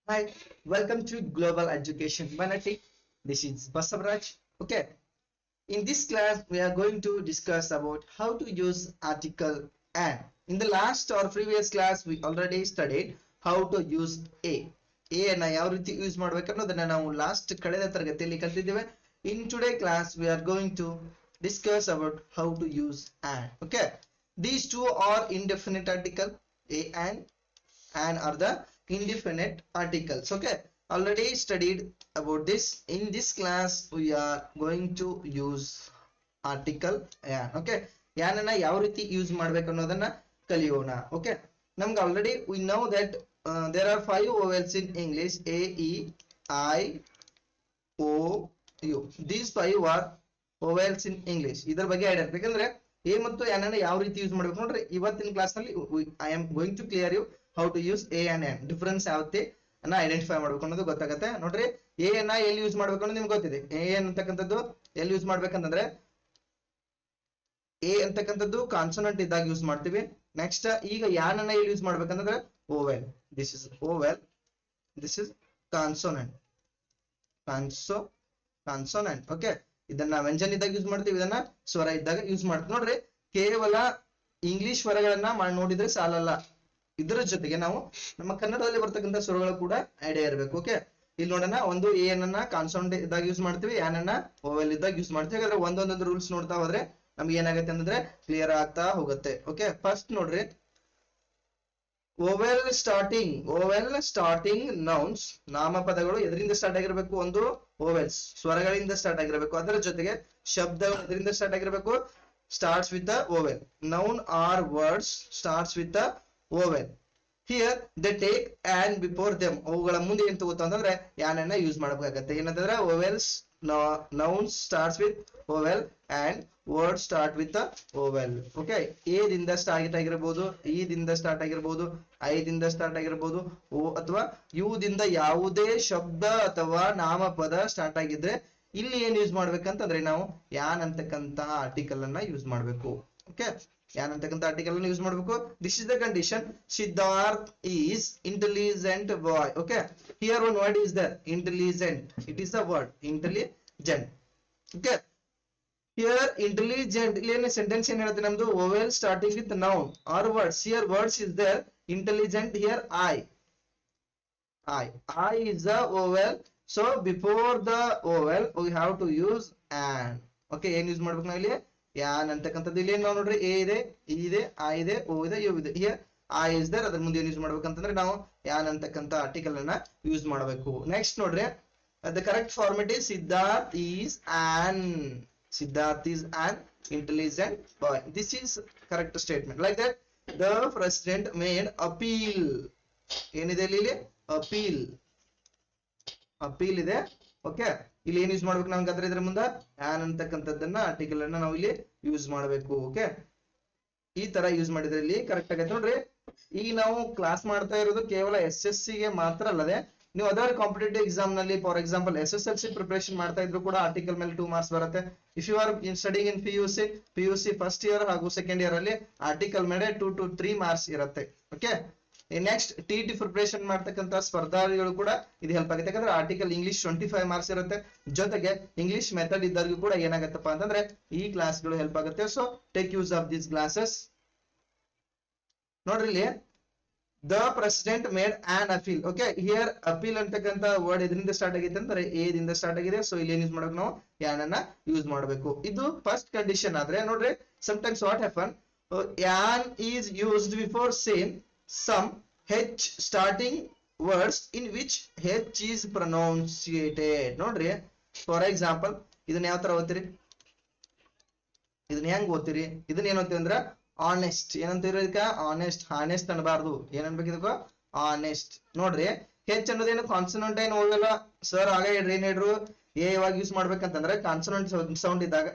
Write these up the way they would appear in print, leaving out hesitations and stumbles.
Hi, welcome to Global Education Humanity. This is Basavraj. Okay, in this class we are going to discuss about how to use article and. In the last or previous class we already studied how to use a. ಅನ್ನ ಯಾವ ರೀತಿ use ಮಾಡಬೇಕು ಅನ್ನೋದನ್ನ ನಾವು last ಕಳೆದ ತರಗತಿಯಲ್ಲಿ ಕಲಿತಿದ್ದೇವೆ. In today class we are going to discuss about how to use and. Okay, these two are indefinite article. A and are the indefinite articles. Okay, already studied about this. In this class we are going to use article and. Okay, ಯಾನನ್ನ ಯಾವ ರೀತಿ use ಮಾಡಬೇಕು ಅನ್ನೋದನ್ನ ಕಲಿಯೋಣ. Okay, ನಮ್ಗೆ already we know that there are 5 vowels in English: a, e, I, o, u. These 5 are vowels in English. ಇದರ ಬಗ್ಗೆ idea ಇರಬೇಕಂದ್ರೆ a ಮತ್ತು n ಅನ್ನ ಯಾವ ರೀತಿ ಯೂಸ್ ಮಾಡಬೇಕು ನೋಡ್ರಿ. ಇವತ್ತಿನ ಕ್ಲಾಸ್ ನಲ್ಲಿ I am going to clear you how to use a and n. Difference ಯಾವತ್ತೆ ಅನ್ನ ಐಡೆಂಟಿಫೈ ಮಾಡಬೇಕು ಅನ್ನೋದು ಗೊತ್ತಾಗುತ್ತೆ. ನೋಡ್ರಿ, a ಅನ್ನ ಎಲ್ಲಿ ಯೂಸ್ ಮಾಡಬೇಕು ಅನ್ನೋದು ನಿಮ್ಗೆ ಗೊತ್ತಿದೆ. a ಅಂತಕ್ಕಂಥದ್ದು ಎಲ್ಲಿ ಯೂಸ್ ಮಾಡ್ಬೇಕಂತಂದ್ರೆ a ಅಂತಕ್ಕಂಥದ್ದು ಕಾನ್ಸೋನೆಂಟ್ ಇದ್ದಾಗ ಯೂಸ್ ಮಾಡ್ತೀವಿ. ನೆಕ್ಸ್ಟ್ ಈಗ ಯಾನ್ ಅನ್ನ ಎಲ್ಲಿ ಯೂಸ್ ಮಾಡ್ಬೇಕಂತಂದ್ರೆ vowel. This is vowel, this is consonant. Consonant. Okay, ಇದನ್ನ ವ್ಯಂಜನ ಇದ್ದಾಗ ಯೂಸ್ ಮಾಡ್ತೀವಿ, ಇದನ್ನ ಸ್ವರ ಇದ್ದಾಗ ಯೂಸ್ ಮಾಡ್ತೀವಿ. ನೋಡ್ರಿ, ಕೇವಲ ಇಂಗ್ಲಿಷ್ ಸ್ವರಗಳನ್ನ ಮಾಡಿ ನೋಡಿದ್ರೆ ಸಾಲಲ್ಲ, ಇದರ ಜೊತೆಗೆ ನಾವು ನಮ್ಮ ಕನ್ನಡದಲ್ಲಿ ಬರ್ತಕ್ಕಂಥ ಸ್ವರಗಳು ಕೂಡ ಐಡಿಯಾ ಇರಬೇಕು. ಓಕೆ, ಇಲ್ಲಿ ನೋಡೋಣ, ಒಂದು ಎ ಅನ್ನ ಕಾನ್ಸೋನೆಂಟ್ ಇದ್ದಾಗ ಯೂಸ್ ಮಾಡ್ತೀವಿ, ಯಾನ್ ಅನ್ನ ಓವೆಲ್ ಇದ್ದಾಗ ಯೂಸ್ ಮಾಡ್ತೀವಿ. ಹಾಗಾದ್ರೆ ಒಂದೊಂದೊಂದು ರೂಲ್ಸ್ ನೋಡ್ತಾ ಹೋದ್ರೆ ನಮ್ಗೆ ಏನಾಗುತ್ತೆ ಅಂತಂದ್ರೆ ಕ್ಲಿಯರ್ ಆಗ್ತಾ ಹೋಗುತ್ತೆ. ಓಕೆ, ಫಸ್ಟ್ ನೋಡ್ರಿ, ಓವೆಲ್ ಸ್ಟಾರ್ಟಿಂಗ್ ನೌನ್ಸ್, ನಾಮಪದಗಳು ಎದರಿಂದ ಸ್ಟಾರ್ಟ್ ಆಗಿರ್ಬೇಕು? ಒಂದು ಓವೆಲ್ಸ್, ಸ್ವರಗಳಿಂದ ಸ್ಟಾರ್ಟ್ ಆಗಿರ್ಬೇಕು. ಅದರ ಜೊತೆಗೆ ಶಬ್ದಗಳು ಎದರಿಂದ ಸ್ಟಾರ್ಟ್ ಆಗಿರ್ಬೇಕು? Starts with the vowel. Noun or words starts with the vowel. Here they take on before them. ಅವುಗಳ ಮುಂದೆ ಏನ್ ತಗೋತಾ ಅಂತಂದ್ರೆ ಯಾನ್ ಅನ್ನ ಯೂಸ್ ಮಾಡಬೇಕಾಗತ್ತೆ. ಏನಂತಂದ್ರೆ vowels, nouns starts with vowel and word start with vowel. Okay, A ದಿಂದ ಸ್ಟಾರ್ಟ್ ಆಗಿರಬಹುದು, ಇ ದಿಂದ ಸ್ಟಾರ್ಟ್ ಆಗಿರಬಹುದು, ಐ ದಿಂದ ಸ್ಟಾರ್ಟ್ ಆಗಿರಬಹುದು, ಓ ಅಥವಾ ಯು ದಿಂದ ಯಾವುದೇ ಶಬ್ದ ಅಥವಾ ನಾಮಪದ ಸ್ಟಾರ್ಟ್ ಆಗಿದ್ರೆ ಇಲ್ಲಿ ಏನ್ ಯೂಸ್ ಮಾಡ್ಬೇಕಂತಂದ್ರೆ ನಾವು ಯಾನ್ ಅಂತಕ್ಕಂತ ಆರ್ಟಿಕಲ್ ಅನ್ನ ಯೂಸ್ ಮಾಡ್ಬೇಕು. ಓಕೆ, ಯಾನ್ ಅಂತಕ್ಕಂತ ಆರ್ಟಿಕಲ್ ಅನ್ನು ಯೂಸ್ ಮಾಡ್ಬೇಕು. This is the condition. Siddharth is intelligent boy. Okay, here one word is there, intelligent. It is the word intelligent. Okay, here intelligent, ಇಲ್ಲಿ ಏನು ಸೆಂಟೆನ್ಸ್ ಏನ್ ಹೇಳುತ್ತೆ ನಮ್ದು? Vowel starting with noun or words. Here words is there, intelligent. Here I is the vowel, so before the vowel we have to use an. Okay, ಏನ್ use ಮಾಡ್ಬೇಕು ನಾವು ಇಲ್ಲಿ? ಯಾನ್ ಅಂತಕ್ಕಂಥದ್ದು. ಇಲ್ಲಿ ನಾವು ನೋಡ್ರಿ, ಎ ಇದೆ, ಇ ಇದೆ, ಐ ಇದೆ, ಓ ಇದೆ, ಯು ಇದೆ. ಹಿಯರ್ ಐ ಇಸ್ ದೇರ್, ಅದ್ರ ಮುಂದೆ ಏನ್ ಯೂಸ್ ಮಾಡ್ಬೇಕಂತಂದ್ರೆ ನಾವು ಯಾನ್ ಅಂತಕ್ಕಂಥ ಆರ್ಟಿಕಲ್ ಅನ್ನ ಯೂಸ್ ಮಾಡಬೇಕು. ನೆಕ್ಸ್ಟ್ ನೋಡ್ರಿ, the correct format is Siddharth is an intelligent boy. This is correct statement. Like that, the president made appeal. ಏನಿದೆ ಇಲ್ಲಿ? ಅಪೀಲ್ ಇದೆ. ಓಕೆ, ಇಲ್ಲಿ ಏನ್ ಯೂಸ್ ಮಾಡ್ಬೇಕು ನಾವು? ಇದ್ರ ಮುಂದೆ ಆನ್ ಅಂತಕ್ಕಂಥದ್ದನ್ನ ಆರ್ಟಿಕಲ್ ಅನ್ನ ನಾವು ಇಲ್ಲಿ ಯೂಸ್ ಮಾಡಬೇಕು. ಓಕೆ, ಈ ತರ ಯೂಸ್ ಮಾಡಿದ್ರೆ ಇಲ್ಲಿ ಕರೆಕ್ಟ್ ಆಗತ್ತೆ. ನೋಡ್ರಿ, ಈಗ ನಾವು ಕ್ಲಾಸ್ ಮಾಡ್ತಾ ಇರೋದು ಕೇವಲ SSC ಗೆ ಮಾತ್ರ ಅಲ್ಲದೆ, ನೀವು ಅದರ್ ಕಾಂಪಿಟೇಟಿವ್ ಎಕ್ಸಾಮ್ ನಲ್ಲಿ, ಫಾರ್ ಎಕ್ಸಾಂಪಲ್ SSLC ಪ್ರಿಪರೇಷನ್ ಮಾಡ್ತಾ ಇದ್ರು ಕೂಡ ಆರ್ಟಿಕಲ್ ಮೇಲೆ 2 ಮಾರ್ಕ್ಸ್ ಬರುತ್ತೆ. If you are studying in PUC first year ಹಾಗೂ ಸೆಕೆಂಡ್ ಇಯರ್ ಅಲ್ಲಿ ಆರ್ಟಿಕಲ್ ಮೇಲೆ 2 to 3 ಮಾರ್ಕ್ಸ್ ಇರುತ್ತೆ. ಓಕೆ, ನೆಕ್ಸ್ಟ್ TT ಪ್ರಿಪರೇಷನ್ ಮಾಡ್ತಕ್ಕಂಥ ಸ್ಪರ್ಧಾರ್ಥಿಗಳು ಕೂಡ ಇದು ಹೆಲ್ಪ್ ಆಗುತ್ತೆ. ಯಾಕಂದ್ರೆ ಆರ್ಟಿಕಲ್ ಇಂಗ್ಲಿಷ್ 25 ಮಾರ್ಕ್ಸ್ ಇರುತ್ತೆ, ಜೊತೆಗೆ ಇಂಗ್ಲಿಷ್ ಮೆಥಡ್ ಇದ್ದವ್ರಿಗೂ ಕೂಡ ಏನಾಗತ್ತಪ್ಪ ಅಂತಂದ್ರೆ ಈ ಕ್ಲಾಸ್ಗಳು ಹೆಲ್ಪ್ ಆಗುತ್ತೆ. So take use of these classes. ನೋಡ್ರಿ, ಇಲ್ಲಿ the president made on appeal. Okay, here appeal ಅಂತಕ್ಕಂಥ ವರ್ಡ್ ಇದರಿಂದ ಸ್ಟಾರ್ಟ್ ಆಗಿದೆ ಅಂದ್ರೆ ಎ ದಿಂದ ಸ್ಟಾರ್ಟ್ ಆಗಿದೆ. ಸೊ ಇಲ್ಲಿ ಏನ್ ಯೂಸ್ ಮಾಡಬೇಕು ನಾವು? ಯಾನ್ ಅನ್ನ ಯೂಸ್ ಮಾಡಬೇಕು. ಇದು ಫಸ್ಟ್ ಕಂಡೀಷನ್ ಆದ್ರೆ, ನೋಡ್ರಿ, ಸಮಟೈಮ್ಸ್ ವಾಟ್ ಹ್ಯಾಪನ್, ಯಾನ್ is used before same some H starting words in which H is pronunciated. ನೋಡ್ರಿ, ಫಾರ್ ಎಕ್ಸಾಂಪಲ್ ಇದನ್ನ ಯಾವ ತರ ಓದ್ತೀರಿ? ಇದನ್ನ ಹೆಂಗ್ ಓದ್ತೀರಿ? ಇದನ್ನ ಏನ್ ಓದ್ತೀವಿ ಅಂದ್ರ ಆನೆಸ್ಟ್. ಏನಂತೀರಿ ಇದಕ್ಕ? ಹಾನೆಸ್ಟ್ ಅನ್ಬಾರ್ದು. ಏನ್ ಅನ್ಬೇಕು ಇದಕ್ಕ? ಆನೆಸ್ಟ್. ನೋಡ್ರಿ, ಹೆಚ್ ಅನ್ನೋದೇನು ಕಾನ್ಸೋನೆಂಟ್ ಏನು ಹೋಗಲ್ಲ ಸರ್. ಆಗ ಹೇಳ್ರಿ, ಏನ್ ಹೇಳ್ರು? ಎ ಯಾವಾಗ ಯೂಸ್ ಮಾಡ್ಬೇಕಂತಂದ್ರೆ ಕಾನ್ಸೋನೆಂಟ್ ಸೌಂಡ್ ಇದ್ದಾಗ,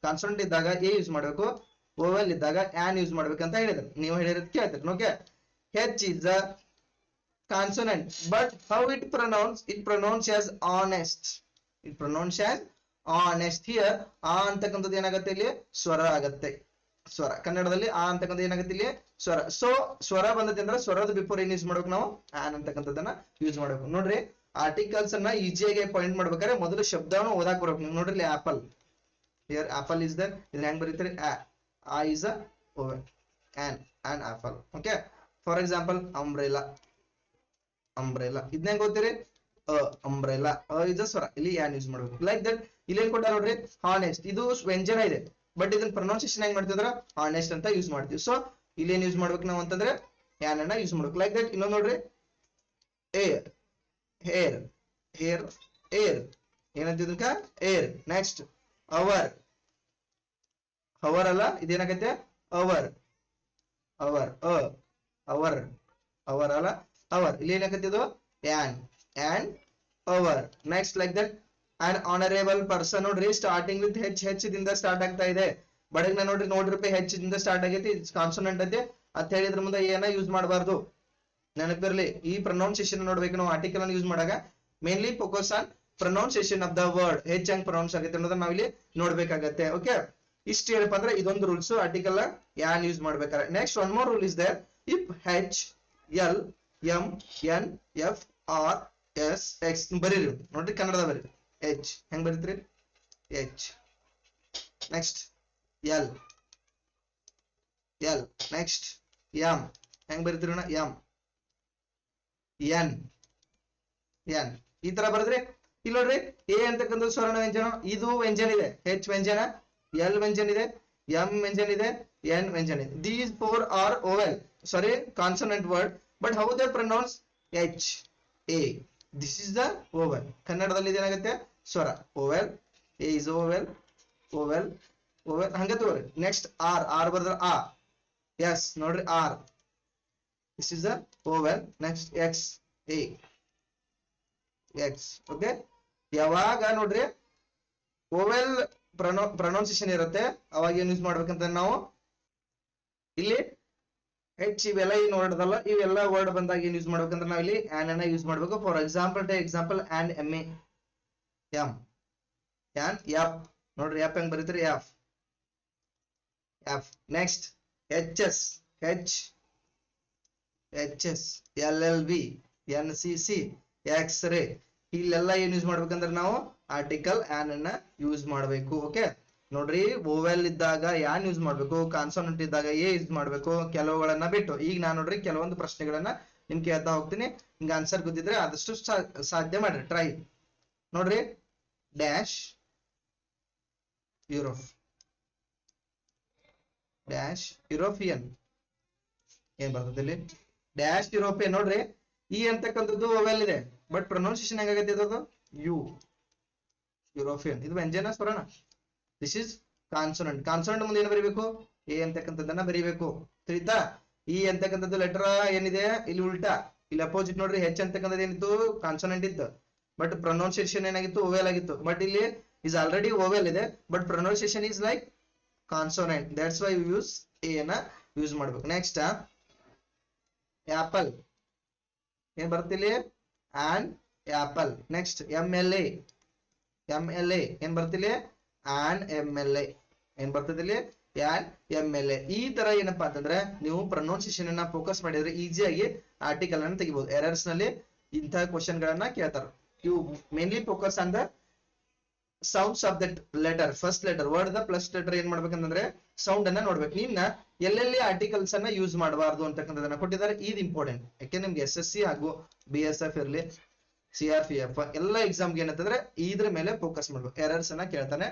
ಕಾನ್ಸೋನೆಂಟ್ ಇದ್ದಾಗ ಎ ಯೂಸ್ ಮಾಡ್ಬೇಕು, ಓವೆಲ್ ಇದ್ದಾಗ ಆನ್ ಯೂಸ್ ಮಾಡ್ಬೇಕಂತ ಹೇಳಿದ್ರು. ನೀವು ಹೇಳಿರೋದು ಕೇಳ್ತೀರಿ. Okay, H is a consonant, but how it pronounce as honest. Here ಆ ಅಂತಕ್ಕಂಥದ್ದು ಏನಾಗುತ್ತೆ? ಇಲ್ಲಿ ಸ್ವರ ಆಗತ್ತೆ. ಸ್ವರ. ಕನ್ನಡದಲ್ಲಿ ಆ ಅಂತಕ್ಕಂಥ ಏನಾಗುತ್ತೆ ಇಲ್ಲಿ ಸ್ವರ. ಸೊ ಸ್ವರ ಬಂದೈತೆ ಅಂದ್ರೆ ಸ್ವರದ ಬಿಫೋರ್ ಏನ್ ಯೂಸ್ ಮಾಡ್ಬೇಕು ನಾವು ಆನ್ ಅಂತಕ್ಕಂಥದ್ದನ್ನ ಯೂಸ್ ಮಾಡ್ಬೇಕು. ನೋಡ್ರಿ ಆರ್ಟಿಕಲ್ಸ್ ಅನ್ನ ಈಸಿಯಾಗಿ ಪಾಯಿಂಟ್ ಮಾಡ್ಬೇಕಾದ್ರೆ ಮೊದಲು ಶಬ್ದವನ್ನು ಓದಾಕ್ ಬರ್ಬೇಕು. ನೋಡ್ರಿ ಇಲ್ಲಿ apple, here apple is there, ಇದನ್ನ ಹೆಂಗ್ ಬರೀತೀರಿ A is a vowel an apple. Okay, for example umbrella, umbrella ಇದನ್ನ ಹೆಂಗ್ ಓದ್ತೀರಿ ಅಂಬ್ರೆಲಾ, ಇಸ್ ಅ ಸ್ವರ, ಇಲ್ಲಿ ಆನ್ ಯೂಸ್ ಮಾಡ್ಬೇಕು. ಲೈಕ್ ದಟ್ ಇಲ್ಲಿ ಏನ್ ಕೊಟ್ಟ ನೋಡ್ರಿ ಹಾನೆಸ್ಟ್, ಇದು ವ್ಯಂಜನ ಇದೆ ಬಟ್ ಇದನ್ನ ಪ್ರೊನೌನ್ಸಿಯೇಷನ್ ಹೆಂಗ್ ಮಾಡ್ತಿದ್ರ ಹಾನೆಸ್ಟ್ ಅಂತ ಯೂಸ್ ಮಾಡ್ತೀವಿ. ಸೊ ಇಲ್ಲಿ ಏನ್ ಯೂಸ್ ಮಾಡ್ಬೇಕು ನಾವು ಅಂತಂದ್ರೆ ಆನ್ ಅನ್ನ ಯೂಸ್ ಮಾಡ್ಬೇಕು. ಲೈಕ್ ದಟ್ ಇನ್ನೊಂದ್ ನೋಡ್ರಿ ಏರ್, ಹೇರ್, ಹೇರ್, ಏರ್ ಏನಂತಿದ್ಕ ಏರ್. ನೆಕ್ಸ್ಟ್ ಅವರ್, ಅವರ್ ಅಲ್ಲ ಇದೇನಾಗತ್ತೆ ಅವರ್, ಅವರ್ ಅವರ್, ಅವರ್ ಅಲ್ಲ ಅವರ್, ಇಲ್ಲಿ ಏನಾಗತ್ತೆ ಇದು an hour. Next like that an honorable person. ನೋಡ್ರಿ ಸ್ಟಾರ್ಟಿಂಗ್ ವಿತ್ ಹೆಚ್ ದಿಂದ ಸ್ಟಾರ್ಟ್ ಆಗ್ತಾ ಇದೆ. ಬಡಗ್ನ ನೋಡ್ರಿ ನೋಡ್ರಿ ಹೆಚ್ ದಿಂದ ಸ್ಟಾರ್ಟ್ ಆಗೈತಿ, ಕಾನ್ಸೋನೆಂಟ್ ಐತೆ ಅಂತ ಹೇಳಿದ್ರ ಮುಂದೆ ಏನ ಯೂಸ್ ಮಾಡಬಾರ್ದು, ನೆನಪಿರ್ಲಿ. ಈ ಪ್ರೊನೌನ್ಸಿಯೇಷನ್ ನೋಡ್ಬೇಕು ನಾವು ಆರ್ಟಿಕಲ್ ಅನ್ನು ಯೂಸ್ ಮಾಡಾಗ. Mainly focus on pronunciation of the word, H ಹೆಂಗ್ ಪ್ರೊನೌನ್ಸ್ ಆಗುತ್ತೆ ಅನ್ನೋದನ್ನ ನಾವಿಲ್ಲಿ ನೋಡ್ಬೇಕಾಗತ್ತೆ. ಓಕೆ, ಇಷ್ಟ ಏನಪ್ಪಾ ಅಂದ್ರೆ ಇದೊಂದು ರೂಲ್ಸ್ ಆರ್ಟಿಕಲ್ ಯಾನ್ ಯೂಸ್ ಮಾಡ್ಬೇಕಾದ್ರೆ. Next one more rule is there, if H L M N F R S X ಬರೀರಿ. ನೋಡ್ರಿ ಕನ್ನಡದ ಬರೀರಿ ಎಚ್ ಹೆಂಗ್ ಬರೀತ್ರಿ H. Next L L, next M ಹೆಂಗ್ ಬರೀತೀರಿ ಎಂ ಎನ್ ಎನ್ ಈ ತರ ಬರೆದ್ರಿ. ಇಲ್ಲಿ ನೋಡ್ರಿ ಎ ಅಂತಕ್ಕಂಥ ಸ್ವರ್ಣ ವ್ಯಂಜನ, ಇದು ವ್ಯಂಜನ ಇದೆ, ಹೆಚ್ ವ್ಯಂಜನ, ಎಲ್ ವ್ಯಂಜನ ಇದೆ, ಎಂ ವ್ಯಂಜನ ಇದೆ, ಎನ್ ವ್ಯಂಜನ ಇದೆ. These four are vowel, sorry consonant word, but how they pronounce H A, this is the vowel. ಕನ್ನಡದಲ್ಲಿ ಇದೇನಾಗುತ್ತೆ ಸ್ವರ, vowel, A is vowel, vowel, vowel ಹಂಗ ತಗೋರಿ. ನೆಕ್ಸ್ಟ್ ಆರ್, ಆರ್ ಬರ್ದ್ರ ಆ, ಎಸ್ ನೋಡ್ರಿ R, this is the vowel. Next X a X. Okay, ಯಾವಾಗ ನೋಡ್ರಿ ಓವೆಲ್ ಪ್ರೊನೌನ್ಸಿಯೇಷನ್ ಇರುತ್ತೆ ಅವಾಗ ಏನ್ ಯೂಸ್ ಮಾಡ್ಬೇಕಂತ ನಾವು ಇಲ್ಲಿ ಹೆಚ್ ಇವೆಲ್ಲ ಏನ್ ವರ್ಡ್ ಅದಲ್ಲ ಇವೆಲ್ಲ ವರ್ಡ್ ಬಂದಾಗ ಏನ್ ಯೂಸ್ ಮಾಡ್ಬೇಕಂದ್ರೆ ನಾವ್ ಇಲ್ಲಿ ಆನ್ ಅನ್ನ ಯೂಸ್ ಮಾಡ್ಬೇಕು. For example example an M a M an F, ನೋಡ್ರಿ ಎಫ್ ಹೆಂಗ್ ಬರೀತೀರಿ F F. Next H S H H S, L L B, N C C, X ray, ಇಲ್ಲೆಲ್ಲ ಏನ್ ಯೂಸ್ ಮಾಡ್ಬೇಕಂದ್ರೆ ನಾವು ಆರ್ಟಿಕಲ್ ಆನ್ ಅನ್ನ ಯೂಸ್ ಮಾಡ್ಬೇಕು. ಓಕೆ, ನೋಡ್ರಿ ಓವೆಲ್ ಇದ್ದಾಗ ಯಾನ್ ಯೂಸ್ ಮಾಡ್ಬೇಕು, ಕಾನ್ಸೋನೆಂಟ್ ಇದ್ದಾಗ ಎ ಯೂಸ್ ಮಾಡ್ಬೇಕು, ಕೆಲವುಗಳನ್ನ ಬಿಟ್ಟು. ಈಗ ನಾನ್ ನೋಡ್ರಿ ಕೆಲವೊಂದು ಪ್ರಶ್ನೆಗಳನ್ನ ನಿಮ್ ಕೇಳ್ತಾ ಹೋಗ್ತೀನಿ, ನಿಮ್ಗೆ ಆನ್ಸರ್ ಗೊತ್ತಿದ್ರೆ ಆದಷ್ಟು ಸಾಧ್ಯ ಮಾಡ್ರಿ, ಟ್ರೈ. ನೋಡ್ರಿ ಡ್ಯಾಶ್ ಯುರೋಪ್, ಡ್ಯಾಶ್ ಯುರೋಪಿಯನ್ ಏನ್ ಬರ್ತದೆ ಇಲ್ಲಿ ಡ್ಯಾಶ್ ಯುರೋಪಿಯನ್. ನೋಡ್ರಿ ಈ ಅಂತಕ್ಕಂಥದ್ದು ಓವೆಲ್ ಇದೆ ಬಟ್ ಪ್ರೊನೌನ್ಸಿಯೇಷನ್ ಹೆಂಗಾಗತ್ತೆ ಇದ್ರದ್ದು ಯು, ಯುರೋಪಿಯನ್. ಇದು ವ್ಯಂಜನ ಸ್ವರಣ, ದಿಸ್ ಇಸ್ ಕಾನ್ಸೋನೆಂಟ್. ಕಾನ್ಸೋನೆಂಟ್ ಮುಂದೆ ಏನು ಬರೀಬೇಕು ಎ ಅಂತಕ್ಕಂಥದ್ದನ್ನ ಬರೀಬೇಕು, ತಿಳಿತಾ. ಈ ಅಂತಕ್ಕಂಥದ್ದು ಲೆಟರ್ ಏನಿದೆ ಇಲ್ಲಿ ಉಲ್ಟಾ, ಇಲ್ಲಿ ಅಪೋಸಿಟ್. ನೋಡ್ರಿ ಹೆಚ್ ಅಂತಕ್ಕಂಥದ್ದು ಏನಿತ್ತು ಕಾನ್ಸೋನೆಂಟ್ ಇತ್ತು ಬಟ್ ಪ್ರೊನೌನ್ಸಿಯೇಷನ್ ಏನಾಗಿತ್ತು ಓವೆಲ್ ಆಗಿತ್ತು. ಬಟ್ ಇಲ್ಲಿ ಇಸ್ ಆಲ್ರೆಡಿ ಓವೆಲ್ ಇದೆ but pronunciation is like consonant, that's why you use an use ಮಾಡ್ಬೇಕು. ನೆಕ್ಸ್ಟ್ ಆಪಲ್ ಏನ್ ಬರ್ತಿಲ್ಲಿ an apple. Next M L A, M L A ಏನ್ ಬರ್ತಿಲ್ಲಿ ಆನ್ ಎಂ ಎಲ್ ಎ, ಏನ್ ಬರ್ತದಿಲ್ಲಿ an M L A. ಈ ತರ ಏನಪ್ಪಾ ಅಂತಂದ್ರೆ ನೀವು ಪ್ರೊನೌನ್ಸಿಯೇಷನ್ ಅನ್ನ ಫೋಕಸ್ ಮಾಡಿದ್ರೆ ಈಸಿಯಾಗಿ ಆರ್ಟಿಕಲ್ ಅನ್ನು ತೆಗಿಬಹುದು. ಎರರ್ಸ್ ನಲ್ಲಿ ಇಂತಹ ಕ್ವಶನ್ ಗಳನ್ನ ಕೇಳ್ತಾರೆ. You mainly focus on the sounds of that letter, first letter word the plus letter ಏನ್ ಮಾಡ್ಬೇಕಂತಂದ್ರೆ ಸೌಂಡ್ ಅನ್ನ ನೋಡ್ಬೇಕು. ನಿಮ್ನ ಎಲ್ಲೆಲ್ಲಿ ಆರ್ಟಿಕಲ್ಸ್ ಅನ್ನ ಯೂಸ್ ಮಾಡಬಾರ್ದು ಅಂತಕ್ಕಂಥದನ್ನ ಕೊಟ್ಟಿದ್ದಾರೆ. ಇದು ಇಂಪಾರ್ಟೆಂಟ್, ಯಾಕೆ ನಿಮ್ಗೆ ಎಸ್ ಎಸ್ ಸಿ ಹಾಗೂ ಬಿ ಎಸ್ ಎಫ್ ಇರ್ಲಿ CRPF ಎಲ್ಲ ಎಕ್ಸಾಮ್ಗೆ ಏನಂತಂದ್ರೆ ಇದ್ರ ಮೇಲೆ ಫೋಕಸ್ ಮಾಡ್ಬೇಕು. ಎರರ್ಸ್ ಅನ್ನ ಕೇಳ್ತಾನೆ,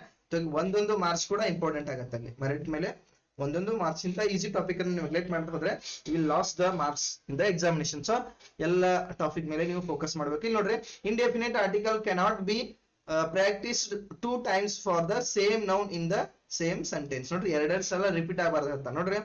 ಒಂದೊಂದು ಮಾರ್ಕ್ಸ್ ಕೂಡ ಇಂಪಾರ್ಟೆಂಟ್ ಆಗತ್ತೆ. ಅಲ್ಲಿ ಮೆರಿಟ್ ಮೇಲೆ ಒಂದೊಂದು ಮಾರ್ಕ್ಸ್ ಇಂತ ಈಸಿ ಟಾಪಿಕ್ ಅನ್ನು ನೀವು ನೆಗ್ಲೆಕ್ಟ್ ಮಾಡ್ತಾ ಹೋದ್ರೆ you will loss the marks in the examination. So ಎಲ್ಲ ಟಾಪಿಕ್ ಮೇಲೆ ನೀವು ಫೋಕಸ್ ಮಾಡ್ಬೇಕು. ಇಲ್ಲಿ ನೋಡ್ರಿ indefinite article cannot be practised 2 times for the same noun in the same sentence. ನೋಡ್ರಿ ಎರಡೆರಡು ಸಲ ರಿಪೀಟ್ ಆಗಬಾರ್ದು ಅಂತ. ನೋಡ್ರಿ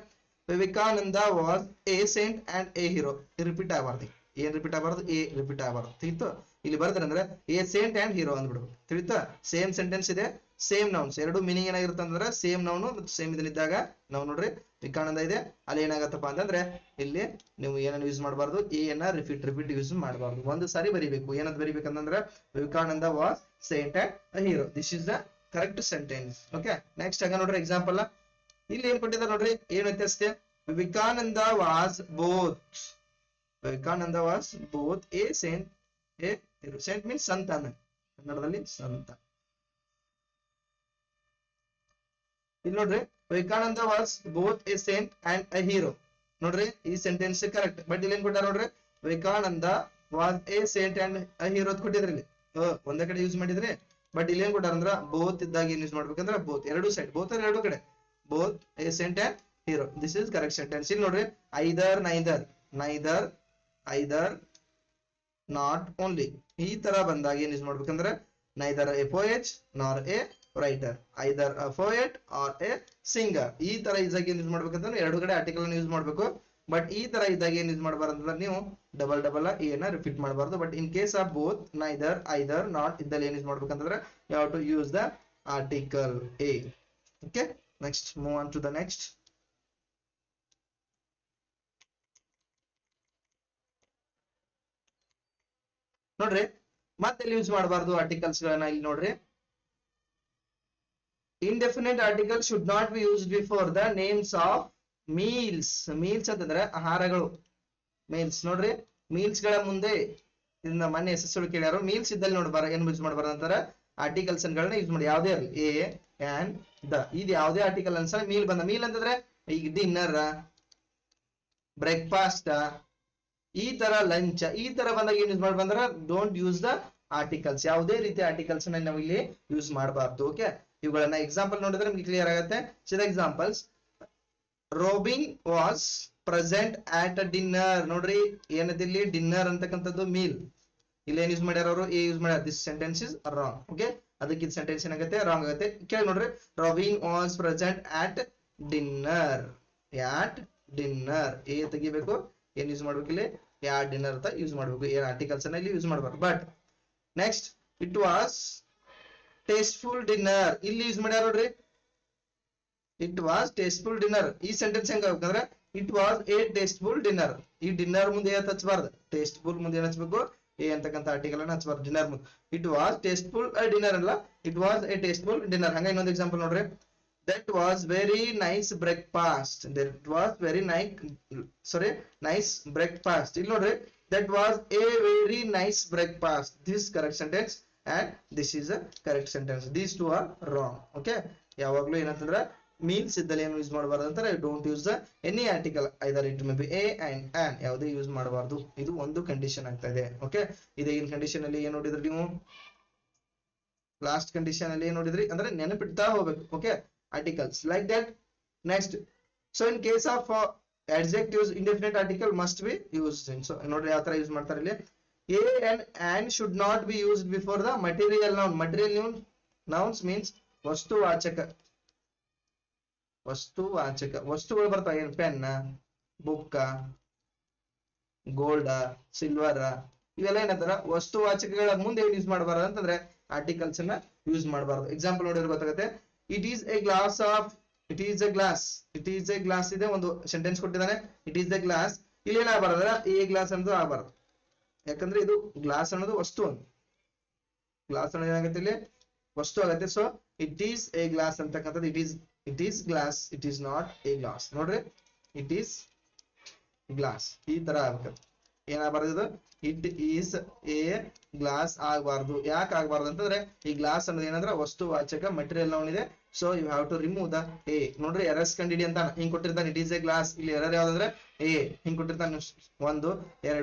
Vivekananda was a saint and a hero, repeat ಆಗಬಾರ್ದು. ಏನ್ ರಿಪೀಟ್ ಆಗಬಾರ್ದು, ಎ ರಿಪೀಟ್ ಆಗಬಾರ್ದು. ತಿಳಿತು. ಇಲ್ಲಿ ಬರ್ತಾರೆ ಅಂದ್ರೆ ಎ ಸೇಂಟ್ ಅಂಡ್ ಹೀರೋ ಅಂದ್ಬಿಡ್ಬೇಕು. ತಿಳಿತಾ. ಸೇಮ್ ಸೆಂಟೆನ್ಸ್ ಇದೆ, ಸೇಮ್ ನೌನ್ಸ್, ಎರಡು ಮೀನಿಂಗ್ ಏನಾಗಿರುತ್ತೆ ಅಂತಂದ್ರೆ ಸೇಮ್ ನೌನು ಮತ್ತು ಸೇಮ್ ಇದನ್ನಿದ್ದಾಗ ನಾವು ನೋಡ್ರಿ ವಿವೇಕಾನಂದ ಇದೆ, ಅಲ್ಲಿ ಏನಾಗತ್ತಪ್ಪ ಅಂತಂದ್ರೆ ಇಲ್ಲಿ ನೀವು ಏನನ್ನು ಯೂಸ್ ಮಾಡಬಾರ್ದು, ಎ ಅನ್ನ ರಿಪೀಟ್ ಯೂಸ್ ಮಾಡಬಾರ್ದು. ಒಂದು ಸಾರಿ ಬರಿಬೇಕು. ಏನಂತ ಬರಿಬೇಕಂತಂದ್ರೆ Vivekananda was saint and hero, this is the correct sentence. Okay, next ಆಗ ನೋಡ್ರಿ ಎಕ್ಸಾಂಪಲ್ ಇಲ್ಲಿ ಏನ್ ಕೊಟ್ಟಿದ್ದಾರೆ ನೋಡ್ರಿ, ಏನ್ ವ್ಯತ್ಯಾಸ ಇದೆ? Vivekananda was both, Vivekananda was both a Saint, A hero. Saint means ಸಂತ, ಕನ್ನಡದಲ್ಲಿ ಸಂತ. ಇಲ್ಲಿ ನೋಡ್ರಿ, Vivekananda was both a saint and a hero. ನೋಡ್ರಿ, ಈ ಸೆಂಟೆನ್ಸ್ ಕರೆಕ್ಟ್. ಬಟ್ ಇಲ್ಲಿ ಏನ್ ಕೊಟ್ಟಾರ ನೋಡ್ರಿ, Vivekananda was a saint and a hero ಅಂತ ಕೊಟ್ಟಿದ್ರಿ. ಇಲ್ಲಿ ಒಂದೇ ಕಡೆ ಯೂಸ್ ಮಾಡಿದ್ರಿ. ಬಟ್ ಇಲ್ಲಿ ಏನ್ ಕೊಟ್ಟಾರ ಅಂದ್ರ ಬೋತ್ ಇದ್ದಾಗ ಏನ್ ಯೂಸ್ ಮಾಡ್ಬೇಕಂದ್ರ ಬೋತ್, ಎರಡು ಸೈಡ್, ಬೋತ್ ಎರಡು ಕಡೆ, both a saint and hero. This is correct sentence. ಇಲ್ಲಿ ನೋಡ್ರಿ, either neither, neither either not only, ಈ ತರ ಬಂದಾಗ ಏನ್ ಯೂಸ್ ಮಾಡ್ಬೇಕಂದ್ರೆ neither a poet nor a writer, either a poet or a singer. ಈ ತರ ಇದ್ದಾಗ ಏನ್ ಯೂಸ್ ಮಾಡ್ಬೇಕಂದ್ರೆ ಎರಡು ಕಡೆ ಆರ್ಟಿಕಲ್ ಯೂಸ್ ಮಾಡ್ಬೇಕು. ಬಟ್ ಈ ತರ ಇದ್ದಾಗ ಏನ್ ಯೂಸ್ ಮಾಡಬಾರ್ದು ಅಂದ್ರೆ ನೀವು ಡಬಲ್ ಡಬಲ್ ಏನ ರಿಪೀಟ್ ಮಾಡಬಾರ್ದು. But in case of both, neither, either, not ಇದ್ದಲ್ಲಿ ಏನ್ ಯೂಸ್ ಮಾಡ್ಬೇಕಂತಂದ್ರೆ you have to use the article a. Okay, next move on to the next. ನೋಡ್ರಿ, ಮತ್ತೆ ಯೂಸ್ ಮಾಡಬಾರ್ದು ಆರ್ಟಿಕಲ್ಸ್ ಗಳನ್ನ. ಇಲ್ಲಿ ನೋಡ್ರಿ, indefinite article should not be used before the names of meals. meals ಅಂತಂದ್ರೆ ಆಹಾರಗಳು, meals. ನೋಡ್ರಿ, meals ಗಳ ಮುಂದೆ ಇದನ್ನ ಮೊನ್ನೆ SSC ಕೇಳ್ಯಾರು. meals ಇದ್ದಲ್ಲಿ ನೋಡ್ಬಾರ ಏನ್ ಯೂಸ್ ಮಾಡಬಾರ ಅಂತಾರ, ಆರ್ಟಿಕಲ್ಸ್ ಗಳನ್ನ ಯೂಸ್ ಮಾಡಿ. ಯಾವ್ದೇ ಇರಲಿ, ಎ ಅಂಡ್ ದ, ಇದು ಯಾವ್ದೇ ಆರ್ಟಿಕಲ್ ಅನ್ಸ ಮೀಲ್ ಬಂದ. ಮೀಲ್ ಅಂತಂದ್ರೆ ಈಗ ಡಿನ್ನರ್, ಬ್ರೇಕ್ಫಾಸ್ಟ್, ಈ ತರ ಲಂಚ್, ಈ ತರ ಬಂದಾಗ ಏನ್ ಯೂಸ್ ಮಾಡ್ಬಂದ್ರ ಡೋಂಟ್ ಯೂಸ್ ದ ಆರ್ಟಿಕಲ್ಸ್. ಯಾವುದೇ ರೀತಿ ಆರ್ಟಿಕಲ್ಸ್ ನಾವು ಇಲ್ಲಿ ಯೂಸ್ ಮಾಡಬಾರ್ದು. ಓಕೆ, ಇವುಗಳನ್ನ ಎಕ್ಸಾಂಪಲ್ ನೋಡಿದ್ರೆ ನಿಮ್ಗೆ ಕ್ಲಿಯರ್ ಆಗುತ್ತೆ. See the examples, Robin was present at a dinner. ನೋಡ್ರಿ, ಏನದಿಲ್ಲಿ ಡಿನ್ನರ್ ಅಂತಕ್ಕಂಥದ್ದು ಮೀಲ್. ಇಲ್ಲಿ ಏನ್ ಯೂಸ್ ಮಾಡ್ಯಾರ ಅವರು, ಎ ಯೂಸ್ ಮಾಡ್ಯಾರ. This sentence is wrong. Okay, ಅದಕ್ಕೆ ಇದು ಸೆಂಟೆನ್ಸ್ ಏನಾಗುತ್ತೆ, ರಾಂಗ್ ಆಗುತ್ತೆ. ಕೇಳಿ ನೋಡ್ರಿ, Robin was present at dinner, at dinner, a ತೆಗಿಬೇಕು. ಏನ್ ಯೂಸ್ ಮಾಡ್ಬೇಕು ಇಲ್ಲಿ, ಯಾ ಡಿನ್ನರ್ ಅಂತ ಯೂಸ್ ಮಾಡ್ಬೇಕು. ಏನ್ ಆರ್ಟಿಕಲ್ಸ್ ಅನ್ನ ಇಲ್ಲಿ ಯೂಸ್ ಮಾಡಬಾರ್ದು. But next, it was tasteful dinner, ಇಲ್ಲಿ ಯೂಸ್ ಮಾಡ್ಯಾರ ನೋಡ್ರಿ, ಇಟ್ ವಾಸ್ ಟೇಸ್ಟ್ಫುಲ್ ಡಿನ್ನರ್. ಈ ಸೆಂಟೆನ್ಸ್ ಹೆಂಗ ಆಗ್ಬೇಕಂದ್ರೆ it was a tasteful dinner. ಈ ಡಿನ್ನರ್ ಮುಂದೆ ಏನ್ ಹಚ್ಚಬಾರ್ದು, ಟೇಸ್ಟ್ಫುಲ್ ಮುಂದೆ ಏನ್ ಹಚ್ಬೇಕು, ಎ ಅಂತಕ್ಕಂಥ ಆರ್ಟಿಕಲ್ ಅನ್ನ ಹಚ್ಚಬಾರ್ದು ಡಿನ್ನರ್ ಮುಂದೆ. ಇಟ್ ವಾಸ್ ಟೇಸ್ಟ್ಫುಲ್ ಡಿನ್ನರ್ ಅಲ್ಲ, it was a tasteful dinner. ಹಂಗ ಇನ್ನೊಂದು ಎಕ್ಸಾಂಪಲ್ ನೋಡ್ರಿ, that was very nice breakfast, that was very nice breakfast. ಇಲ್ಲಿ ನೋಡ್ರಿ, that was a very nice breakfast. This correct sentence and this is a correct sentence. These two are wrong. Okay, ಯಾವಾಗಲೂ ಏನಂತಂದ್ರೆ means ಇದ್ದಲ್ಲಿ ಏನು use ಮಾಡಬಾರದು ಅಂತಾರೆ, don't use the any article, either it may be a and an, ಯಾವುದೇ use ಮಾಡಬಾರದು. ಇದು ಒಂದು ಕಂಡೀಷನ್ ಆಗ್ತಾ ಇದೆ. ಓಕೆ, ಇದೇ ಇನ್ ಕಂಡೀಷನ್ ಅಲ್ಲಿ ಏನ್ ನೋಡಿದ್ರಿ ನೀವು, ಲಾಸ್ಟ್ ಕಂಡೀಷನ್ ಅಲ್ಲಿ ಏನ್ ನೋಡಿದ್ರಿ ಅಂದ್ರೆ ನೆನಪಿಡ್ತಾ ಹೋಗ್ಬೇಕು. Okay, articles like that. Next, so in case of adjectives, indefinite article must be used in. So ನೋಡ್ರಿ ಯಾವ ತರ ಯೂಸ್ ಮಾಡ್ತಾರೆ ಇಲ್ಲಿ, a and should not be used before the material noun. material nouns means ವಸ್ತುವಾಚಕ, ವಸ್ತುವಾಚಕ ವಸ್ತುಗಳು ಬರ್ತಾವ. ಏನ್ pen, book, gold, silver, ಇವೆಲ್ಲ ಏನಂತಾರ ವಸ್ತುವಾಚಕಗಳ ಮುಂದೆ ಏನ್ ಯೂಸ್ ಮಾಡಬಾರದು ಅಂತಂದ್ರೆ ಆರ್ಟಿಕಲ್ಸ್ ಅನ್ನ ಯೂಸ್ ಮಾಡಬಾರದು. ಎಕ್ಸಾಂಪಲ್ ನೋಡಿದ್ರೆ ಗೊತ್ತಾಗುತ್ತೆ, it is a glass of, it is a glass, it is a glass ಇದೆ, ಒಂದು ಸೆಂಟೆನ್ಸ್ ಕೊಟ್ಟಿದ್ದಾನೆ, ಇಟ್ ಈಸ್ ಎ ಗ್ಲಾಸ್. ಇಲ್ಲಿ ಏನಾಗಬಾರ್ದ್ರ ಎ ಗ್ಲಾಸ್ ಅನ್ನೋದು ಆಗಬಾರ್ದು. ಯಾಕಂದ್ರೆ ಇದು ಗ್ಲಾಸ್ ಅನ್ನೋದು ವಸ್ತು, ಗ್ಲಾಸ್ ಅನ್ನೋದು ಏನಾಗುತ್ತೆ ಇಲ್ಲಿ ವಸ್ತು ಆಗತ್ತೆ. So it is a glass ಅಂತಕ್ಕಂಥದ್ದು it is glass, it is not a glass. ನೋಡ್ರಿ, ಇಟ್ ಈಸ್ ಗ್ಲಾಸ್ ಈ ತರ ಆಗ್ಬೇಕು. ಏನಾಗಬಾರ್ದು ಇದು, ಇಟ್ ಈಸ್ ಎ ಗ್ಲಾಸ್ ಆಗಬಾರ್ದು. ಯಾಕೆ ಆಗಬಾರ್ದು ಅಂತಂದ್ರೆ ಈ ಗ್ಲಾಸ್ ಅನ್ನೋದು ಏನಂದ್ರೆ ವಸ್ತುವಾಚಕ ಮೆಟೀರಿಯಲ್ ನೌನ್ ಇದೆ. So you have to remove the a. ನೋಡ್ರಿ, ಎರರ್ಸ್ ಕಂಡಿಡಿ ಅಂತ ಹಿಂಗ್ ಕೊಟ್ಟಿರ್ತಾನೆ, ಇಟ್ ಈಸ್ ಎ ಗ್ಲಾಸ್. ಇಲ್ಲಿ ಎರರ್ ಯಾವ್ದಂದ್ರೆ ಎ ಹಿಂಗ್ ಕೊಟ್ಟಿರ್ತಾನೆ, 1 2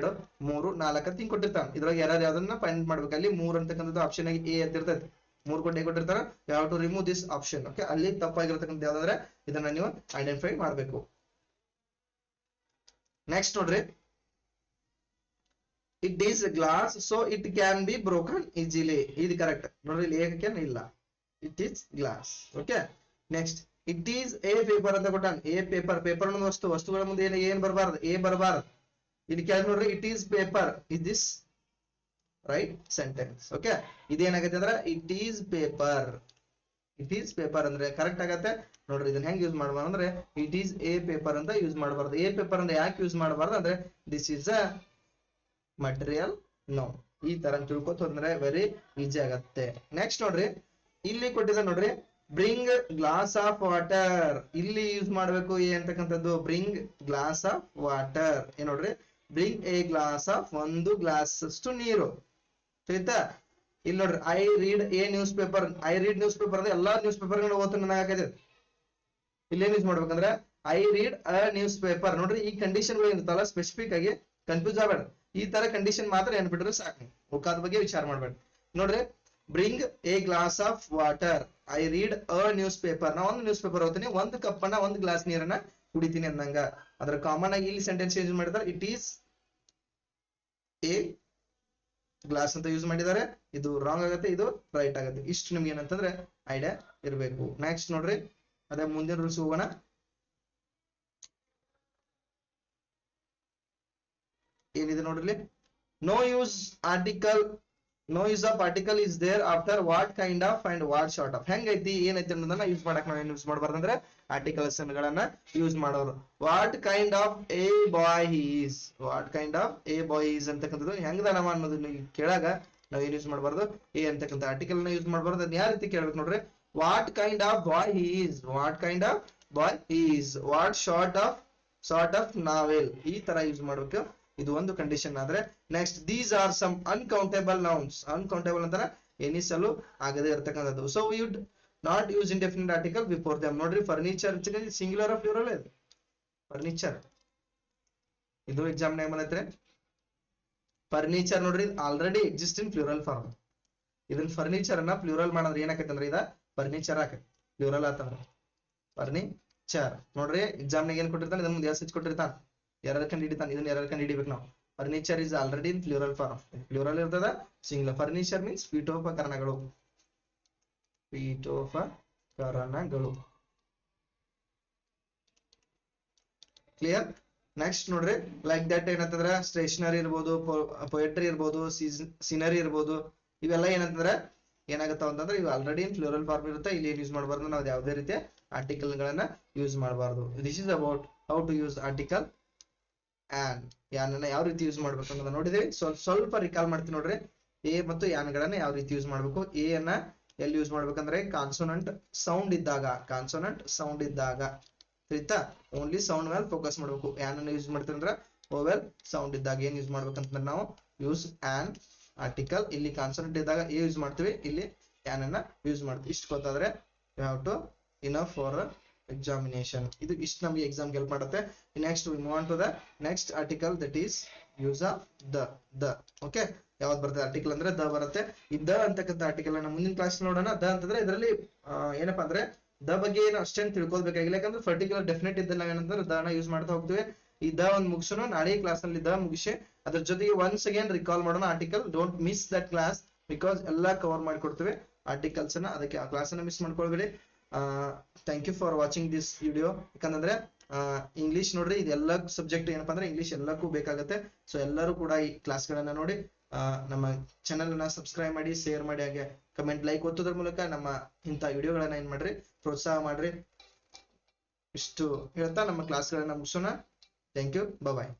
3 4 ಅಂತ ಹಿಂಗ್ ಕೊಟ್ಟಿರ್ತಾನೆ. ಇದ್ರಾಗ ಎರರ್ ಯಾವ್ದನ್ನ ಫೈಂಡ್ ಮಾಡ್ಬೇಕು. ಅಲ್ಲಿ 3 ಅಂತಕ್ಕಂಥದ್ದು ಆಪ್ಷನ್ ಆಗಿ ಎ ಅಂತ ಇರ್ತೈತಿ. 3 ಕೊಟ್ಟು ಎ ಕೊಟ್ಟಿರ್ತಾರ, you have to remove this option. Okay, ಅಲ್ಲಿ ತಪ್ಪಾಗಿರ್ತಕ್ಕಂಥ ಯಾವ್ದಾದ್ರೆ ಇದನ್ನ ನೀವು ಐಡೆಂಟಿಫೈ ಮಾಡ್ಬೇಕು. ನೆಕ್ಸ್ಟ್ ನೋಡ್ರಿ, it is glass so it can be broken easily. ಇದು ಕರೆಕ್ಟ್ ನೋಡ್ರಿ, ಇಲ್ಲಿ ಏಕಕ್ಕೆ ಇಲ್ಲ, it is glass. Okay, next, it is a paper ಅಂತ ಕೊಟ್ಟಾನ. ಎ ಪೇಪರ್, ಪೇಪರ್ ಅನ್ನೋ ವಸ್ತು, ವಸ್ತುಗಳ ಮುಂದೆ ಏನ್ ಬರಬಾರ್ದು, ಎ ಬರಬಾರ್ದು. ಇಲ್ಲಿ ಕೆಳಗೆ ನೋಡ್ರಿ, it is paper, is this right sentence. Okay, ಇದೇನಾಗತ್ತೆ ಅಂದ್ರೆ it is paper, it is paper ಅಂದ್ರೆ ಕರೆಕ್ಟ್ ಆಗತ್ತೆ. ನೋಡ್ರಿ, ಇದನ್ನ ಹೆಂಗ್ ಯೂಸ್ ಮಾಡಬಾರ್ದು ಅಂದ್ರೆ ಇಟ್ ಈಸ್ ಎ ಪೇಪರ್ ಅಂತ ಯೂಸ್ ಮಾಡಬಾರ್ದು. ಎ ಪೇಪರ್ ಅಂದ್ರೆ ಯಾಕೆ ಯೂಸ್ ಮಾಡಬಾರ್ದು ಅಂದ್ರೆ this is a material noun. ಈ ತರ ತಿಳ್ಕೊತ ಅಂದ್ರೆ ವೆರಿ ಈಸಿ ಆಗತ್ತೆ. ನೆಕ್ಸ್ಟ್ ನೋಡ್ರಿ, ಇಲ್ಲಿ ಕೊಟ್ಟಿದೆ ನೋಡ್ರಿ, ಬ್ರಿಂಗ್ ಗ್ಲಾಸ್ ಆಫ್ ವಾಟರ್, ಇಲ್ಲಿ ಯೂಸ್ ಮಾಡ್ಬೇಕು ಎ ಅಂತಕ್ಕಂಥದ್ದು. ಬ್ರಿಂಗ್ ಗ್ಲಾಸ್ ಆಫ್ ವಾಟರ್ ಏನ್ ನೋಡ್ರಿ, ಬ್ರಿಂಗ್ ಎ ಗ್ಲಾಸ್ ಆಫ್, ಒಂದು ಗ್ಲಾಸ್ ಅಷ್ಟು ನೀರು. ಆಯ್ತಾ? ಇಲ್ಲಿ ನೋಡ್ರಿ, I read A news paper. I read news paper ಅಂದ್ರೆ ಎಲ್ಲಾ ನ್ಯೂಸ್ ಪೇಪರ್ ಓದ್ತೀನಿ ನನಗೆ ಹಾಕಿದೆ. ಇಲ್ಲಿ ಏನ್ ಯೂಸ್ ಮಾಡ್ಬೇಕಂದ್ರೆ I read a news paper. ನೋಡ್ರಿ, ಈ ಕಂಡೀಷನ್ ಇರ್ತಲ್ಲ, ಸ್ಪೆಸಿಫಿಕ್ ಆಗಿ ಕನ್ಫ್ಯೂಸ್ ಆಗಬೇಡ. ಈ ತರ ಕಂಡೀಷನ್ ಮಾತ್ರ ಏನ್ಬಿಟ್ರೆ ಸಾಕು, ಉಳ್ಕಾದ ಬಗ್ಗೆ ವಿಚಾರ ಮಾಡ್ಬೇಡ. ನೋಡ್ರಿ, bring A glass of water, I read a news paper. ನಾ ಒಂದು ನ್ಯೂಸ್ ಪೇಪರ್ ಓದ್ತೀನಿ, ಒಂದು ಕಪ್ಪನ್ನ, ಒಂದು ಗ್ಲಾಸ್ ನೀರನ್ನ ಕುಡಿತೀನಿ ಅಂದಂಗ. ಅದ್ರ ಕಾಮನ್ ಆಗಿ ಇಲ್ಲಿ ಸೆಂಟೆನ್ಸ್ ಯೂಸ್ ಮಾಡಿದ್ರೆ ಇಟ್ ಈಸ್ ಎ ಗ್ಲಾಸ್ ಅಂತ ಯೂಸ್ ಮಾಡಿದ್ದಾರೆ. ಇದು ರಾಂಗ್ ಆಗುತ್ತೆ, ಇದು ರೈಟ್ ಆಗುತ್ತೆ. ಇಷ್ಟು ನಿಮ್ಗೆ ಏನಂತಂದ್ರೆ ಐಡಿಯಾ ಇರಬೇಕು. ನೆಕ್ಸ್ಟ್ ನೋಡ್ರಿ, ಅದೇ ಮುಂದಿನ ರೂಲ್ಸ್ ಹೋಗೋಣ. ಏನಿದೆ ನೋಡ್ರಿ, no use article, no use of article is there after what kind of and what short of. ಹೆಂಗೈತಿ ಏನೈತಿ ಅನ್ನೋದನ್ನ ಯೂಸ್ ಮಾಡಕ್ ನಾವ್ ಏನ್ ಯೂಸ್ ಮಾಡಬಾರ್ದಂದ್ರೆ ಆರ್ಟಿಕಲ್ಸ್ ಗಳನ್ನ ಯೂಸ್ ಮಾಡೋರು. What kind of a boy is, what kind of a boy is ಅಂತಕ್ಕಂಥದ್ದು ಹೆಂಗದಾನವ ಅನ್ನೋದನ್ನ ಕೇಳಾಗ ನಾವ್ ಏನ್ ಯೂಸ್ ಮಾಡಬಾರ್ದು, ಎ ಅಂತಕ್ಕಂಥ ಆರ್ಟಿಕಲ್ ನ ಯೂಸ್ ಮಾಡಬಾರ್ದು. ಅದನ್ನ ಯಾವ ರೀತಿ ಕೇಳ್ಬೇಕು ನೋಡ್ರಿ, what kind of boy is, what kind of boy is, what sort of novel, ಈ ತರ ಯೂಸ್ ಮಾಡ್ಬೇಕು. ಇದು ಒಂದು ಕಂಡೀಷನ್ ಆದ್ರೆ. Next, these are some uncountable nouns. Uncountable ಅಂತಾರ ಎನಿಸಲು ಆಗದೆ ಇರತಕ್ಕಂಥದ್ದು. So you'd not use indefinite article before them. ನೋಡ್ರಿ, ಫರ್ನಿಚರ್ ಸಿಂಗ್ಯುಲರ್ ಆಫ್ ಪ್ಲೂರಲ್ ಇದೆ. ಫರ್ನಿಚರ್ ಇದು ಎಕ್ಸಾಮ್ ನ್ಯಾಗ ಬಂದೈತ್ರಿ. ಫರ್ನಿಚರ್ ನೋಡ್ರಿ, already exist in plural form. ಇದನ್ನ ಫರ್ನಿಚರ್ ಅನ್ನ ಪ್ಲೂರಲ್ ಮಾಡಿದ್ರೆ ಏನಾಕೈತೆ ಅಂದ್ರೆ ಇದ ಫರ್ನಿಚರ್ ಆಕೈತಿ. ಪ್ಲೂರಲ್ ಆತಂದ್ರ ಫರ್ನಿಚರ್. ನೋಡ್ರಿ, ಎಕ್ಸಾಮ್ ನಾಗ ಏನ್ ಕೊಟ್ಟಿರ್ತಾನೆ, ಇದನ್ನ ಮುಂದೆ ಎಸ್ ಕೊಟ್ಟಿರ್ತಾನ, ಎರರ್ ಕಂಡು ಹಿಡಿತಾನೆ. ಇದನ್ನ ಎರರ್ ಕಂಡು ಹಿಡಿಬೇಕು ನಾವು. Furniture is already in plural form. Plural ಇರ್ತದ, ಸಿಂಗ್ಯುಲರ್. ಫರ್ನಿಚರ್ ಮೀನ್ಸ್ ಪೀಠೋಪಕರಣಗಳು, ಪೀಠೋಪಕರಣಗಳು. ಕ್ಲಿಯರ್? ನೆಕ್ಸ್ಟ್ ನೋಡ್ರಿ, ಲೈಕ್ ದಟ್ ಏನಂತಂದ್ರ ಸ್ಟೇಷನರಿ ಇರ್ಬೋದು, ಪೊಯೆಟ್ರಿ ಇರ್ಬೋದು, ಸೀನರಿ ಇರ್ಬೋದು, ಇವೆಲ್ಲ ಏನಂತಂದ್ರೆ ಏನಾಗತ್ತಾವ ಅಂತಂದ್ರೆ ಇವು ಆಲ್ರೆಡಿ ಇನ್ ಪ್ಲೂರಲ್ ಫಾರ್ಮ್ ಇರುತ್ತೆ. ಇಲ್ಲಿ ಏನ್ ಯೂಸ್ ಮಾಡಬಾರ್ದು, ನಾವು ಯಾವುದೇ ರೀತಿಯ ಆರ್ಟಿಕಲ್ ಗಳನ್ನ ಯೂಸ್ ಮಾಡಬಾರ್ದು. This is about how to use article an. ಯಾನನ್ನ ಯಾವ ರೀತಿ ಯೂಸ್ ಮಾಡ್ಬೇಕು ಅನ್ನೋದನ್ನ ನೋಡಿದ್ವಿ. ಸ್ವಲ್ಪ ರಿಕಾಲ್ ಮಾಡ್ತೀನಿ ನೋಡ್ರಿ. ಎ ಮತ್ತು ಯಾನ್ ಗಳನ್ನ ಯಾವ ರೀತಿ ಯೂಸ್ ಮಾಡ್ಬೇಕು. ಎ ಅನ್ನ ಎಲ್ಲಿ ಯೂಸ್ ಮಾಡ್ಬೇಕಂದ್ರೆ ಕಾನ್ಸೋನೆಂಟ್ ಸೌಂಡ್ ಇದ್ದಾಗ, ಕಾನ್ಸೋನೆಂಟ್ ಸೌಂಡ್ ಇದ್ದಾಗ, ಆಯ್ತಾ? ಓನ್ಲಿ ಸೌಂಡ್ ಮೇಲೆ ಫೋಕಸ್ ಮಾಡ್ಬೇಕು. ಯಾನ್ ಅನ್ನ ಯೂಸ್ ಮಾಡ್ತೀವಿ ಅಂದ್ರೆ ಓವೆಲ್ ಸೌಂಡ್ ಇದ್ದಾಗ ಏನ್ ಯೂಸ್ ಮಾಡ್ಬೇಕಂತಂದ್ರೆ ನಾವು ಯೂಸ್ ಆನ್ ಆರ್ಟಿಕಲ್. ಇಲ್ಲಿ ಕಾನ್ಸೋನೆಂಟ್ ಇದ್ದಾಗ ಎ ಯೂಸ್ ಮಾಡ್ತೀವಿ, ಇಲ್ಲಿ ಯಾನ್ ಅನ್ನ ಯೂಸ್ ಮಾಡ್ತೀವಿ. ಇಷ್ಟು ಗೊತ್ತಾದ್ರೆ you have to enough for examination. ಇದು ಇಷ್ಟು ನಮಗೆ ಎಕ್ಸಾಮ್ ಹೆಲ್ಪ್ ಮಾಡುತ್ತೆ. Next we move on to the next article, that is use of the. Okay, ಯಾವ್ದು ಬರುತ್ತೆ ಆರ್ಟಿಕಲ್ ಅಂದ್ರೆ ದ ಬರುತ್ತೆ. ಈ ದ ಅಂತಕ್ಕಂಥ ಆರ್ಟಿಕಲ್ ಅನ್ನ ಮುಂದಿನ ಕ್ಲಾಸ್ ನೋಡೋಣ. ದ ಅಂತಂದ್ರೆ ಇದರಲ್ಲಿ ಏನಪ್ಪಾ ಅಂದ್ರೆ ದ ಬಗ್ಗೆ ಏನು ಅಷ್ಟೇನು ತಿಳ್ಕೊಳ್ಬೇಕಾಗಿಲ್ಲ, ಯಾಕಂದ್ರೆ ಪರ್ಟಿಕ್ಯುಲರ್ ಡೆಫಿನೆಟ್ ಇದ್ದಲ್ಲಿ ನಾವೇನಂದ್ರೆ ದ ನ ಯೂಸ್ ಮಾಡ್ತಾ ಹೋಗ್ತೀವಿ. ಈ ದ ಒಂದು ಮುಗಿಸೋಣ, ನಾಳೆ ಕ್ಲಾಸ್ ನಲ್ಲಿ ದ ಮುಗಿಸಿ ಅದ್ರ ಜೊತೆಗೆ ಒನ್ಸ್ ಅಗೇನ್ ರಿಕಾಲ್ ಮಾಡೋಣ article. Don't miss that class, because ಎಲ್ಲಾ ಕವರ್ ಮಾಡ್ಕೊಡ್ತೀವಿ ಆರ್ಟಿಕಲ್ಸ್ ಅನ್ನ. ಅದಕ್ಕೆ ಆ ಕ್ಲಾಸ್ ಅನ್ನ ಮಿಸ್ ಮಾಡ್ಕೊಳ್ಬೇಡಿ. Thank you for watching this video. ಯಾಕಂದ್ರೆ ಇಂಗ್ಲಿಷ್ ನೋಡ್ರಿ, ಇದೆಲ್ಲ ಸಬ್ಜೆಕ್ಟ್ ಏನಪ್ಪಾ ಅಂದ್ರೆ ಇಂಗ್ಲಿಷ್ ಎಲ್ಲಕ್ಕೂ ಬೇಕಾಗುತ್ತೆ. ಸೊ ಎಲ್ಲರೂ ಕೂಡ ಈ ಕ್ಲಾಸ್ ಗಳನ್ನ ನೋಡಿ ನಮ್ಮ ಚಾನೆಲ್ ಅನ್ನ ಸಬ್ಸ್ಕ್ರೈಬ್ ಮಾಡಿ, ಶೇರ್ ಮಾಡಿ, ಹಾಗೆ ಕಮೆಂಟ್, ಲೈಕ್ ಒತ್ತೋದ್ರ ಮೂಲಕ ನಮ್ಮ ಇಂಥ ವಿಡಿಯೋಗಳನ್ನ ಏನ್ ಮಾಡ್ರಿ, ಪ್ರೋತ್ಸಾಹ ಮಾಡ್ರಿ. ಇಷ್ಟು ಹೇಳ್ತಾ ನಮ್ಮ ಕ್ಲಾಸ್ ಗಳನ್ನ ಮುಗಿಸೋಣ. Thank you, bye.